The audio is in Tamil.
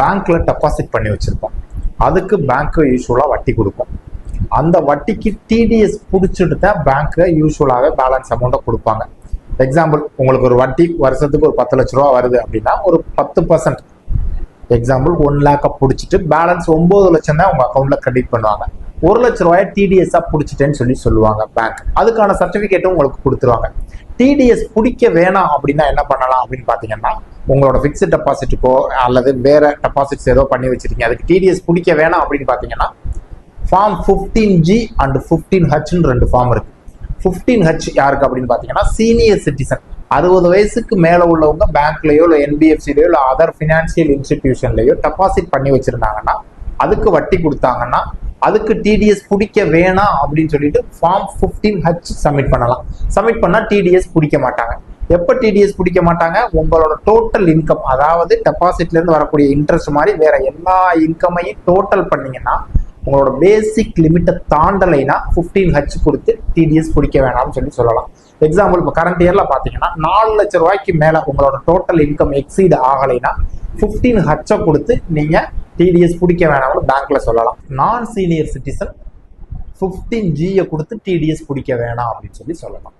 பேங்க்ல டெபாசிட் பண்ணி வச்சிருப்போம். அதுக்கு பேங்க் யூஸ்வலா வட்டி கொடுக்கும். அந்த வட்டிக்கு டிடிஎஸ் பிடிச்சிட்டு தான் பேங்க் யூஸ்வலாகவே பேலன்ஸ் அமௌண்ட்டை கொடுப்பாங்க. எக்ஸாம்பிள், உங்களுக்கு ஒரு வட்டி வருஷத்துக்கு ஒரு 10 லட்ச ரூபா வருது அப்படின்னா ஒரு 10%, எக்ஸாம்பிள் 1 லேக்கை பிடிச்சிட்டு பேலன்ஸ் 9 லட்சம் தான் உங்க அக்கௌண்ட்ல கிரெடிட் பண்ணுவாங்க. 1 லட்ச ரூபாயை டிடிஎஸ்ஸா பிடிச்சிட்டேன்னு சொல்லுவாங்க பேங்க். அதுக்கான சர்டிபிகேட்டும் உங்களுக்கு கொடுத்துருவாங்க. டிடிஎஸ் பிடிக்க வேணாம் அப்படின்னா என்ன பண்ணலாம் அப்படின்னு பாத்தீங்கன்னா, உங்களோட பிக்ஸ்ட் டெபாசிட்டுக்கோ அல்லது வேற டெபாசிட்ஸ் ஏதோ பண்ணி வச்சிருக்கீங்க, அதுக்கு டிடிஎஸ் பிடிக்க வேணாம் அப்படின்னு பாத்தீங்கன்னா form 15G and 15H 2 form இருக்கு. 15H யாருக்கு அப்படின்னு பாத்தீங்கன்னா சீனியர் சிட்டிசன், 60 வயசுக்கு மேல உள்ளவங்க பேங்க்லயோ இல்லை என்பிஎஃப்சிலயோ இல்லை அதர் பினான்சியல் இன்ஸ்டிடியூஷன்லயோ டெபாசிட் பண்ணி வச்சிருந்தாங்கன்னா அதுக்கு வட்டி கொடுத்தாங்கன்னா அதுக்கு டிடிஎஸ் பிடிக்க வேணாம் அப்படின்னு சொல்லிட்டு ஃபார்ம் 15H சப்மிட் பண்ணலாம். சப்மிட் பண்ணா டிடிஎஸ் பிடிக்க மாட்டாங்க. எப்ப டிடிஎஸ் பிடிக்க மாட்டாங்க? உங்களோட டோட்டல் இன்கம், அதாவது டெபாசிட்ல இருந்து வரக்கூடிய இன்ட்ரெஸ்ட் மாதிரி வேற எல்லா இன்கமையும் டோட்டல் பண்ணீங்கன்னா உங்களோட பேசிக் லிமிட்டை தாண்டலைனா 15H கொடுத்து டிடிஎஸ் பிடிக்க வேணாம்னு சொல்லலாம். எக்ஸாம்பிள், இப்போ கரண்ட் இயர்ல பாத்தீங்கன்னா 4 லட்சம் ரூபாய்க்கு மேல உங்களோட டோட்டல் இன்கம் எக்ஸீட் ஆகலைன்னா 15H கொடுத்து நீங்க டிடிஎஸ் பிடிக்க வேணாம்னு பேங்க்ல சொல்லலாம். நான் சீனியர் சிட்டிசன் 15G கொடுத்து டிடிஎஸ் பிடிக்க வேணாம் அப்படின்னு சொல்லலாம்.